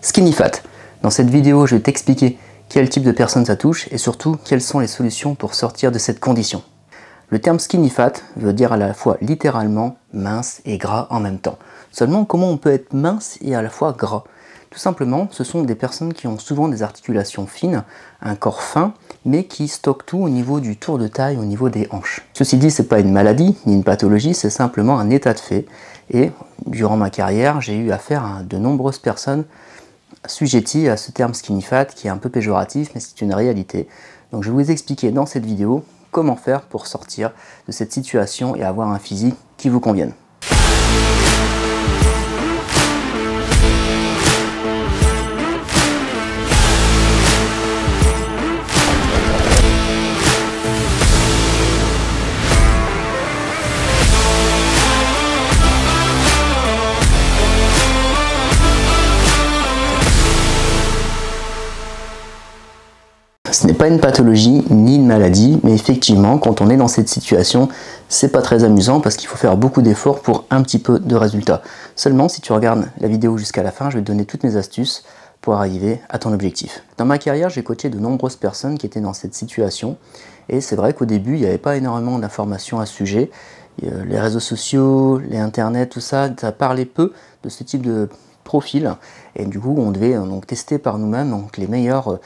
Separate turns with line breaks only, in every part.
Skinny Fat. Dans cette vidéo, je vais t'expliquer quel type de personnes ça touche et surtout quelles sont les solutions pour sortir de cette condition. Le terme Skinny Fat veut dire à la fois littéralement mince et gras en même temps. Seulement, comment on peut être mince et à la fois gras? Tout simplement, ce sont des personnes qui ont souvent des articulations fines, un corps fin, mais qui stockent tout au niveau du tour de taille, au niveau des hanches. Ceci dit, ce n'est pas une maladie ni une pathologie, c'est simplement un état de fait. Et durant ma carrière, j'ai eu affaire à de nombreuses personnes assujetties à ce terme Skinny Fat qui est un peu péjoratif, mais c'est une réalité. Donc je vais vous expliquer dans cette vidéo comment faire pour sortir de cette situation et avoir un physique qui vous convienne. Ce n'est pas une pathologie ni une maladie, mais effectivement, quand on est dans cette situation, c'est pas très amusant parce qu'il faut faire beaucoup d'efforts pour un petit peu de résultats. Seulement, si tu regardes la vidéo jusqu'à la fin, je vais te donner toutes mes astuces pour arriver à ton objectif. Dans ma carrière, j'ai coaché de nombreuses personnes qui étaient dans cette situation et c'est vrai qu'au début, il n'y avait pas énormément d'informations à ce sujet. Les réseaux sociaux, les internets, tout ça, ça parlait peu de ce type de profil et du coup on devait donc tester par nous-mêmes les meilleures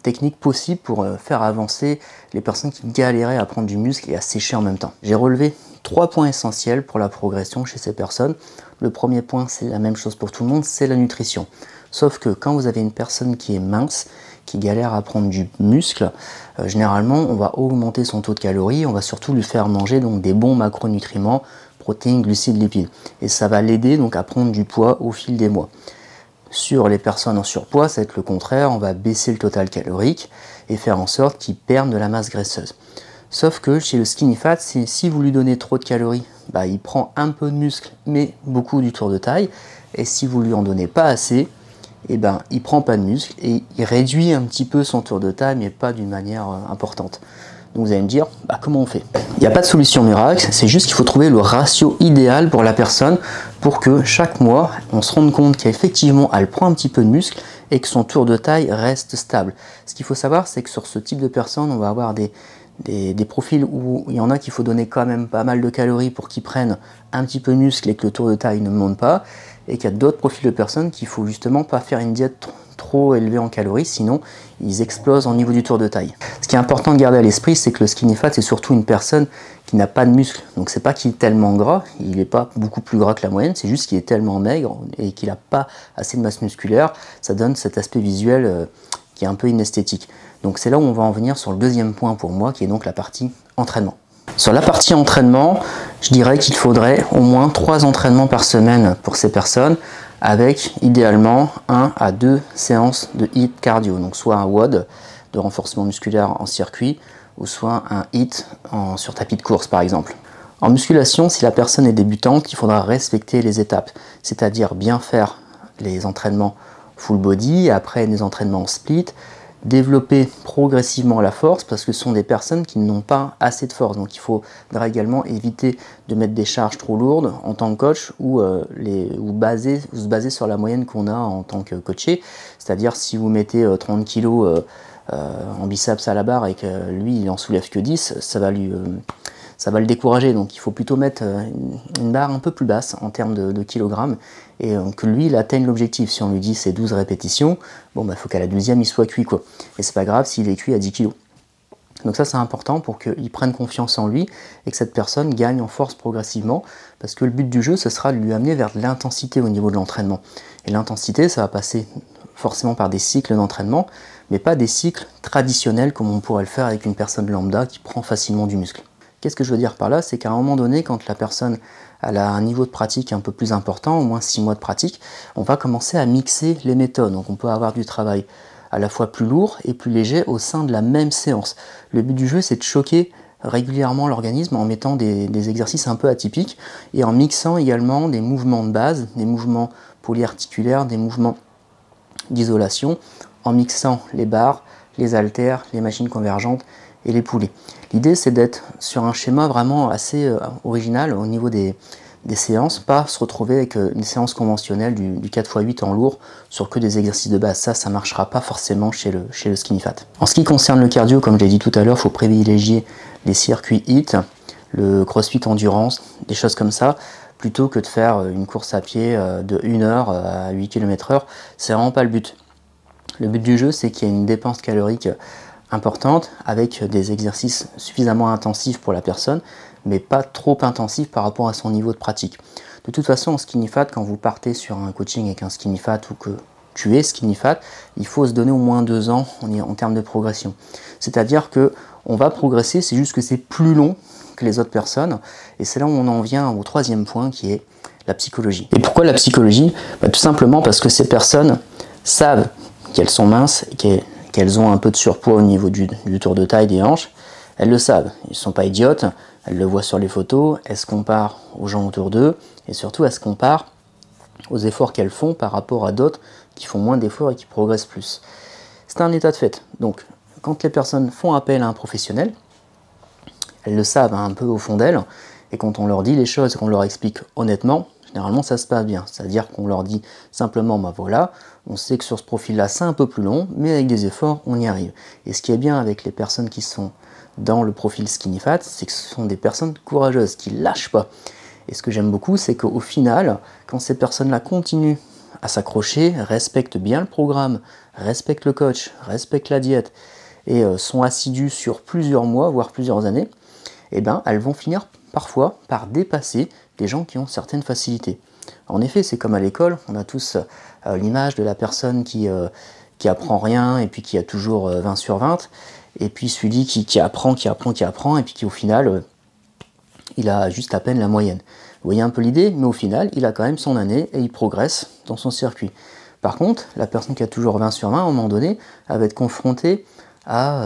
techniques possibles pour faire avancer les personnes qui galéraient à prendre du muscle et à sécher en même temps. J'ai relevé 3 points essentiels pour la progression chez ces personnes. Le premier point, c'est la même chose pour tout le monde, c'est la nutrition. Sauf que quand vous avez une personne qui est mince, qui galère à prendre du muscle, généralement on va augmenter son taux de calories, on va surtout lui faire manger donc des bons macronutriments, protéines, glucides, lipides. Et ça va l'aider donc à prendre du poids au fil des mois. Sur les personnes en surpoids, ça va être le contraire, on va baisser le total calorique et faire en sorte qu'ils perdent de la masse graisseuse. Sauf que chez le Skinny Fat, si vous lui donnez trop de calories, il prend un peu de muscle mais beaucoup du tour de taille. Et si vous lui en donnez pas assez, il prend pas de muscle et il réduit un petit peu son tour de taille mais pas d'une manière importante. Donc vous allez me dire, comment on fait? Il n'y a pas de solution miracle, c'est juste qu'il faut trouver le ratio idéal pour la personne pour que chaque mois, on se rende compte qu'effectivement, elle prend un petit peu de muscle et que son tour de taille reste stable. Ce qu'il faut savoir, c'est que sur ce type de personnes, on va avoir des profils où il y en a qu'il faut donner quand même pas mal de calories pour qu'ils prennent un petit peu de muscle et que le tour de taille ne monte pas, et qu'il y a d'autres profils de personnes qu'il faut justement pas faire une diète trop élevée en calories, sinon ils explosent au niveau du tour de taille. Ce qui est important de garder à l'esprit, c'est que le Skinny Fat, c'est surtout une personne qui n'a pas de muscle. Donc c'est pas qu'il est tellement gras, il n'est pas beaucoup plus gras que la moyenne, c'est juste qu'il est tellement maigre et qu'il n'a pas assez de masse musculaire. Ça donne cet aspect visuel qui est un peu inesthétique. Donc c'est là où on va en venir sur le deuxième point pour moi, qui est donc la partie entraînement. Sur la partie entraînement, je dirais qu'il faudrait au moins 3 entraînements par semaine pour ces personnes, avec idéalement 1 à 2 séances de HIIT cardio, donc soit un WOD de renforcement musculaire en circuit, ou soit un HIIT sur tapis de course par exemple. En musculation, si la personne est débutante, il faudra respecter les étapes, c'est-à-dire bien faire les entraînements full body, après des entraînements split, développer progressivement la force parce que ce sont des personnes qui n'ont pas assez de force. Donc il faudra également éviter de mettre des charges trop lourdes en tant que coach ou se baser sur la moyenne qu'on a en tant que coaché. C'est-à-dire si vous mettez 30 kg en biceps à la barre et que lui il en soulève que 10, ça va le décourager. Donc il faut plutôt mettre une barre un peu plus basse en termes de kilogrammes et que lui il atteigne l'objectif. Si on lui dit c'est 12 répétitions, il faut qu'à la 12e il soit cuit quoi. Et c'est pas grave s'il est cuit à 10 kg. Donc ça c'est important pour qu'il prenne confiance en lui et que cette personne gagne en force progressivement, parce que le but du jeu ce sera de lui amener vers de l'intensité au niveau de l'entraînement. Et l'intensité ça va passer forcément par des cycles d'entraînement, mais pas des cycles traditionnels comme on pourrait le faire avec une personne lambda qui prend facilement du muscle. Qu'est-ce que je veux dire par là? C'est qu'à un moment donné, quand la personne elle a un niveau de pratique un peu plus important, au moins 6 mois de pratique, on va commencer à mixer les méthodes. Donc on peut avoir du travail à la fois plus lourd et plus léger au sein de la même séance. Le but du jeu, c'est de choquer régulièrement l'organisme en mettant des exercices un peu atypiques et en mixant également des mouvements de base, des mouvements polyarticulaires, des mouvements d'isolation, en mixant les barres, les haltères, les machines convergentes et les poulets. L'idée c'est d'être sur un schéma vraiment assez original au niveau des des séances, pas se retrouver avec une séance conventionnelle du 4x8 en lourd sur que des exercices de base. Ça marchera pas forcément chez le skinny fat. En ce qui concerne le cardio, comme je l'ai dit tout à l'heure, il faut privilégier les circuits HIIT, le crossfit endurance, des choses comme ça, plutôt que de faire une course à pied de 1 heure à 8 km/h. C'est vraiment pas le but. Le but du jeu, c'est qu'il y ait une dépense calorique importante avec des exercices suffisamment intensifs pour la personne, mais pas trop intensifs par rapport à son niveau de pratique. De toute façon, en skinny fat, quand vous partez sur un coaching avec un skinny fat ou que tu es skinny fat, il faut se donner au moins 2 ans en termes de progression. C'est-à-dire que on va progresser, c'est juste que c'est plus long que les autres personnes, et c'est là où on en vient au 3e point qui est la psychologie. Et pourquoi la psychologie? Tout simplement parce que ces personnes savent qu'elles sont minces et qu'elles ont un peu de surpoids au niveau du tour de taille des hanches. Elles le savent, ils ne sont pas idiotes, elles le voient sur les photos, elles se comparent aux gens autour d'eux, et surtout elles se comparent aux efforts qu'elles font par rapport à d'autres qui font moins d'efforts et qui progressent plus. C'est un état de fait. Donc, quand les personnes font appel à un professionnel, elles le savent un peu au fond d'elles, et quand on leur dit les choses et qu'on leur explique honnêtement, généralement ça se passe bien. C'est-à-dire qu'on leur dit simplement, voilà, on sait que sur ce profil-là c'est un peu plus long, mais avec des efforts on y arrive. Et ce qui est bien avec les personnes qui sont dans le profil skinny fat, c'est que ce sont des personnes courageuses, qui lâchent pas. Et ce que j'aime beaucoup, c'est qu'au final, quand ces personnes-là continuent à s'accrocher, respectent bien le programme, respectent le coach, respectent la diète, et sont assidues sur plusieurs mois, voire plusieurs années, eh ben, elles vont finir parfois par dépasser des gens qui ont certaines facilités. En effet, c'est comme à l'école, on a tous l'image de la personne qui apprend rien et puis qui a toujours 20 sur 20, et puis celui qui apprend, et puis qui au final, il a juste à peine la moyenne. Vous voyez un peu l'idée, mais au final, il a quand même son année et il progresse dans son circuit. Par contre, la personne qui a toujours 20 sur 20, à un moment donné, elle va être confrontée à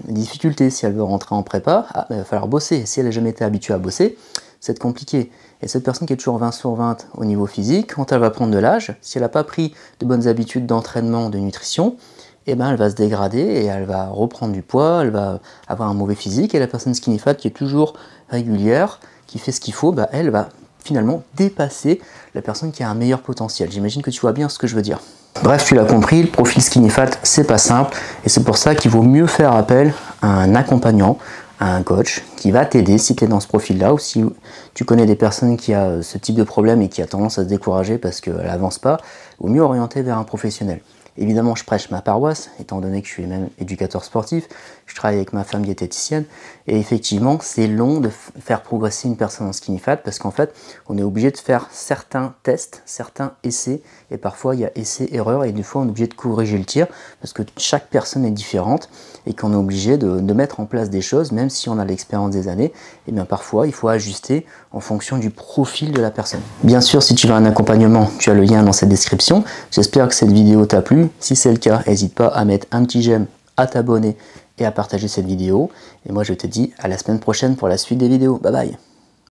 des difficultés. Si elle veut rentrer en prépa, il va falloir bosser. Si elle n'a jamais été habituée à bosser, c'est compliqué. Et cette personne qui est toujours 20 sur 20 au niveau physique, quand elle va prendre de l'âge, si elle n'a pas pris de bonnes habitudes d'entraînement, de nutrition, eh ben, elle va se dégrader et elle va reprendre du poids, elle va avoir un mauvais physique. Et la personne skinny fat qui est toujours régulière, qui fait ce qu'il faut, elle va finalement dépasser la personne qui a un meilleur potentiel. J'imagine que tu vois bien ce que je veux dire. Bref, tu l'as compris, le profil skinny fat, c'est pas simple, et c'est pour ça qu'il vaut mieux faire appel à un accompagnant, à un coach, qui va t'aider si tu es dans ce profil-là, ou si tu connais des personnes qui ont ce type de problème et qui a tendance à se décourager parce qu'elle n'avance pas, il vaut mieux orienter vers un professionnel. Évidemment, je prêche ma paroisse, étant donné que je suis même éducateur sportif, je travaille avec ma femme diététicienne, et effectivement, c'est long de faire progresser une personne en skinny fat, parce qu'en fait, on est obligé de faire certains tests, certains essais, et parfois il y a essais-erreurs, et des fois on est obligé de corriger le tir, parce que chaque personne est différente, et qu'on est obligé de mettre en place des choses, même si on a l'expérience des années, et bien parfois il faut ajuster en fonction du profil de la personne. Bien sûr, si tu veux un accompagnement, tu as le lien dans cette description. J'espère que cette vidéo t'a plu. Si c'est le cas, n'hésite pas à mettre un petit j'aime, à t'abonner et à partager cette vidéo. Et moi je te dis à la semaine prochaine pour la suite des vidéos. Bye bye.